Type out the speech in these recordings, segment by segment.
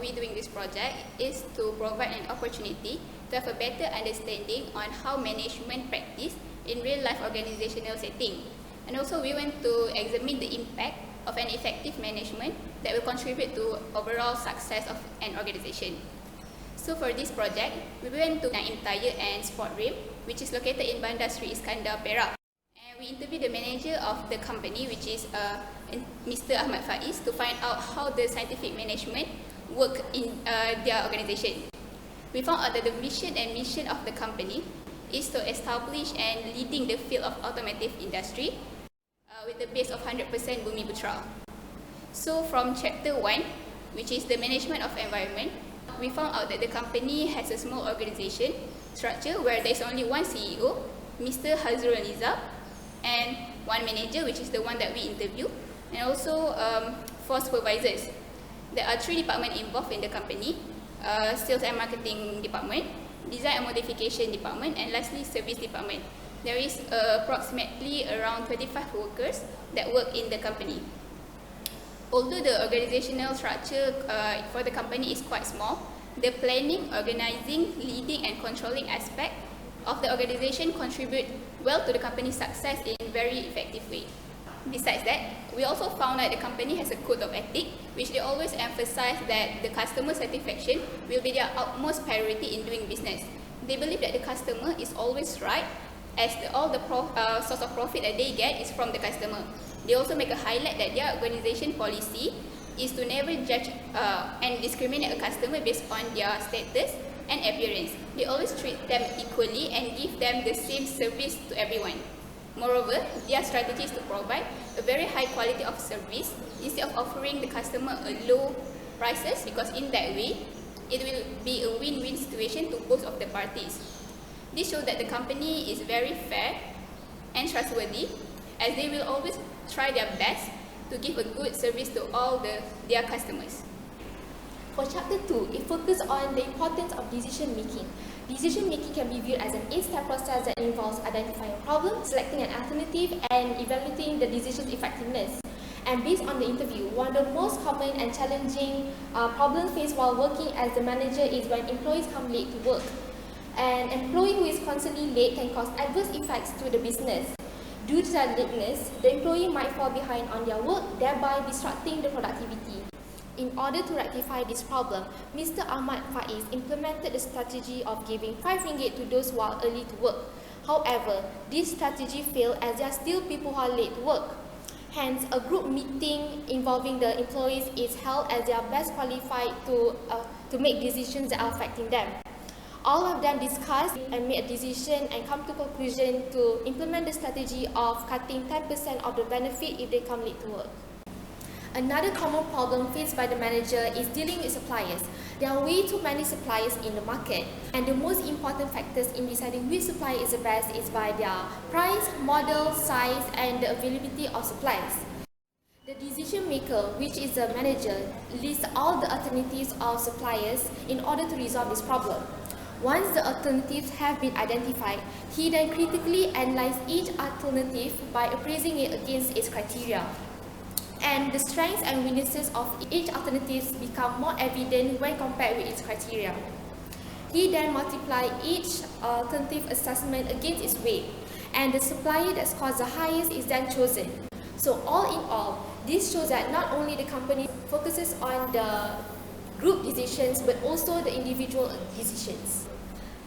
we doing this project is to provide an opportunity to have a better understanding on how management practice in real-life organizational setting. And also we want to examine the impact of an effective management that will contribute to overall success of an organization. So for this project, we went to Tyre and Sport Rim, which is located in Bandar Sri Iskandar, Perak. And we interviewed the manager of the company, which is Mr. Ahmad to find out how the scientific management work in their organization. We found out that the vision and mission of the company is to establish and leading the field of automotive industry with the base of 100% Bumi Putra. So from chapter 1, which is the management of environment, we found out that the company has a small organization structure where there is only one CEO, Mr. Hazrul Nizam, and one manager, which is the one that we interview, and also 4 supervisors. There are 3 departments involved in the company, sales and marketing department, design and modification department, and lastly service department. There is approximately around 25 workers that work in the company. Although the organizational structure for the company is quite small, the planning, organizing, leading and controlling aspect of the organization contribute well to the company's success in a very effective way. Besides that, we also found that the company has a code of ethics, which they always emphasize that the customer satisfaction will be their utmost priority in doing business. They believe that the customer is always right, as all the source of profit that they get is from the customer. They also make a highlight that their organization policy is to never judge and discriminate a customer based on their status and appearance. They always treat them equally and give them the same service to everyone. Moreover, their strategy is to provide a very high quality of service instead of offering the customer a low prices, because in that way, it will be a win-win situation to both of the parties. This shows that the company is very fair and trustworthy, as they will always try their best to give a good service to all their customers. For chapter 2, it focuses on the importance of decision making. Decision making can be viewed as an 8-step process that involves identifying a problem, selecting an alternative, and evaluating the decision's effectiveness. And based on the interview, one of the most common and challenging problems faced while working as the manager is when employees come late to work. An employee who is constantly late can cause adverse effects to the business. Due to their lateness, the employee might fall behind on their work, thereby disrupting the productivity. In order to rectify this problem, Mr. Ahmad implemented the strategy of giving 5 ringgit to those who are early to work. However, this strategy failed as there are still people who are late to work. Hence, a group meeting involving the employees is held as they are best qualified to make decisions that are affecting them. All of them discussed and made a decision and come to conclusion to implement the strategy of cutting 10% of the benefit if they come late to work. Another common problem faced by the manager is dealing with suppliers. There are way too many suppliers in the market, and the most important factors in deciding which supplier is the best is by their price, model, size, and the availability of supplies. The decision maker, which is the manager, lists all the alternatives of suppliers in order to resolve this problem. Once the alternatives have been identified, he then critically analyzes each alternative by appraising it against its criteria. And the strengths and weaknesses of each alternative become more evident when compared with its criteria. He then multiplies each alternative assessment against its weight, and the supplier that scores the highest is then chosen. So all in all, this shows that not only the company focuses on the group decisions, but also the individual decisions.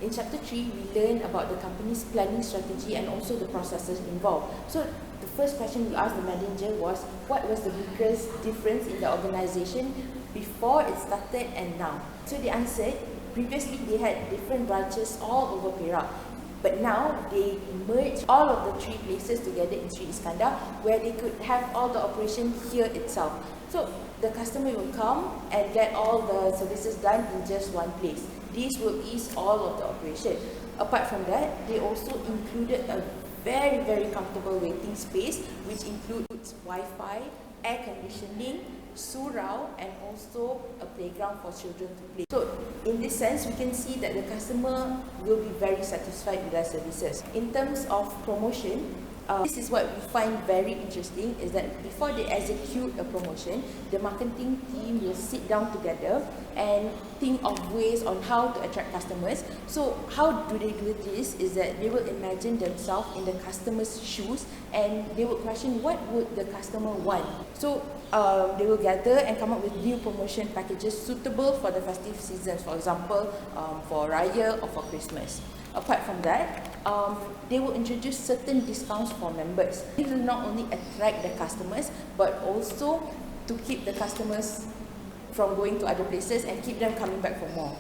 In chapter 3, we learn about the company's planning strategy and also the processes involved. So the first question we asked the manager was, what was the biggest difference in the organization before it started and now? So they answered, previously they had different branches all over Perak, but now they merged all of the 3 places together in Sri Iskandar, where they could have all the operation here itself. So the customer will come and get all the services done in just one place. This will ease all of the operation. Apart from that, they also included a very, very comfortable waiting space, which includes Wi-Fi, air conditioning, surau, and also a playground for children to play. So in this sense, we can see that the customer will be very satisfied with their services. In terms of promotion, This is what we find very interesting, is that before they execute a promotion, the marketing team will sit down together and think of ways on how to attract customers. So how do they do this is that they will imagine themselves in the customer's shoes and they will question what would the customer want. So they will gather and come up with new promotion packages suitable for the festive seasons, for example, for Raya or for Christmas. Apart from that, they will introduce certain discounts for members. This will not only attract the customers, but also to keep the customers from going to other places and keep them coming back for more.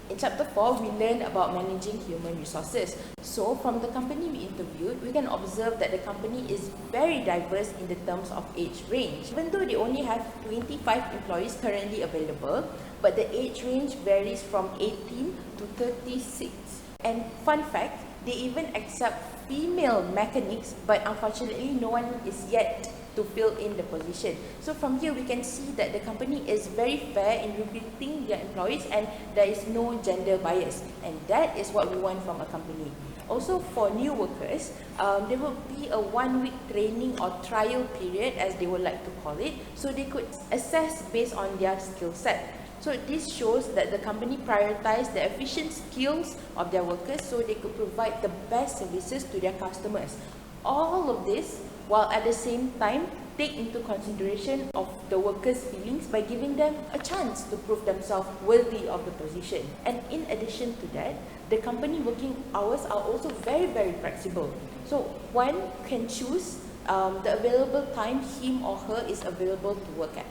In chapter 4, we learned about managing human resources. So from the company we interviewed, we can observe that the company is very diverse in the terms of age range. Even though they only have 25 employees currently available, but the age range varies from 18 to 36. And fun fact, they even accept female mechanics, but unfortunately no one is yet to fill in the position. So from here we can see that the company is very fair in recruiting their employees and there is no gender bias, and that is what we want from a company. Also for new workers, there will be a 1-week training or trial period, as they would like to call it, so they could assess based on their skill set. So this shows that the company prioritized the efficient skills of their workers so they could provide the best services to their customers. All of this while at the same time take into consideration of the workers' feelings by giving them a chance to prove themselves worthy of the position. And in addition to that, the company working hours are also very, very flexible. So one can choose the available time him or her is available to work at.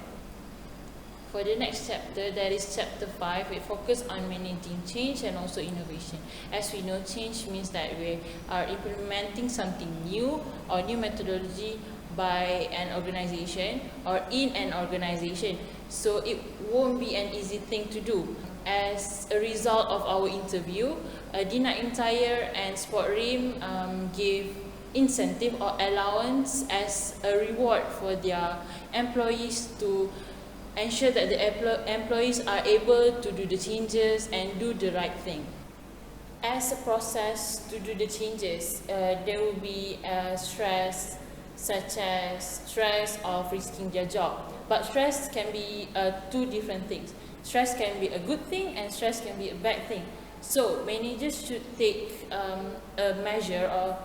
For the next chapter, that is chapter 5, we focus on managing change and also innovation. As we know, change means that we are implementing something new or new methodology by an organization or in an organization. So it won't be an easy thing to do. As a result of our interview, Dina in Tyre and Sportrim gave incentive or allowance as a reward for their employees to ensure that the employees are able to do the changes and do the right thing. As a process to do the changes, there will be stress, such as stress of risking their job. But stress can be two different things. Stress can be a good thing and stress can be a bad thing. So managers should take a measure or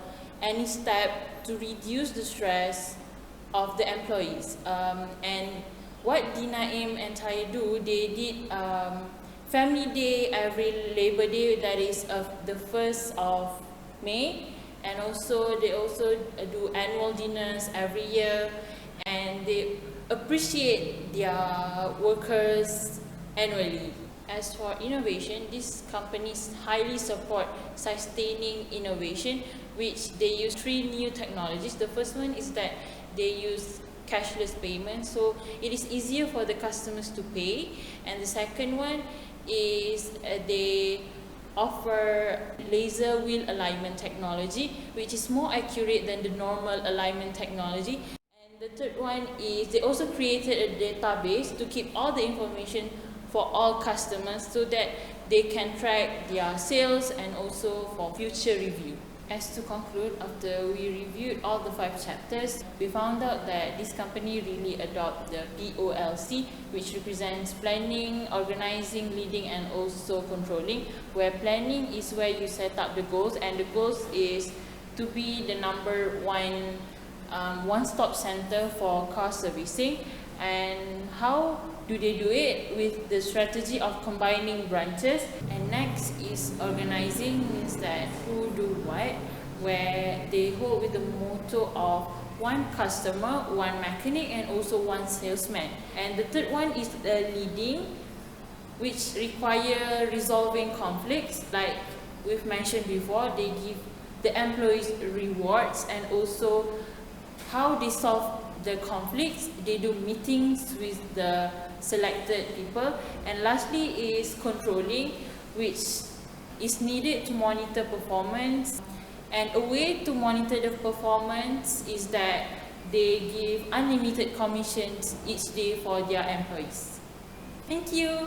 any step to reduce the stress of the employees. And what Dinaim and Tyre do, they did Family Day every Labor Day, that is the 1st of May, and also they also do annual dinners every year, and they appreciate their workers annually. As for innovation, these companies highly support sustaining innovation, which they use 3 new technologies. The first one is that they use cashless payment, so it is easier for the customers to pay. And the second one is they offer laser wheel alignment technology, which is more accurate than the normal alignment technology. And the third one is they also created a database to keep all the information for all customers so that they can track their sales and also for future review. As to conclude, after we reviewed all the 5 chapters, we found out that this company really adopt the POLC, which represents planning, organizing, leading, and also controlling, where planning is where you set up the goals, and the goals is to be the number one-stop center for car servicing. And how do they do it? With the strategy of combining branches. And next is organizing, means that who do what, where they hold with the motto of 1 customer, 1 mechanic, and also 1 salesman. And the third one is leading, which require resolving conflicts. Like we've mentioned before, they give the employees rewards, and also how they solve the conflicts. They do meetings with the selected people. And lastly is controlling, which is needed to monitor performance. And a way to monitor the performance is that they give unlimited commissions each day for their employees. Thank you.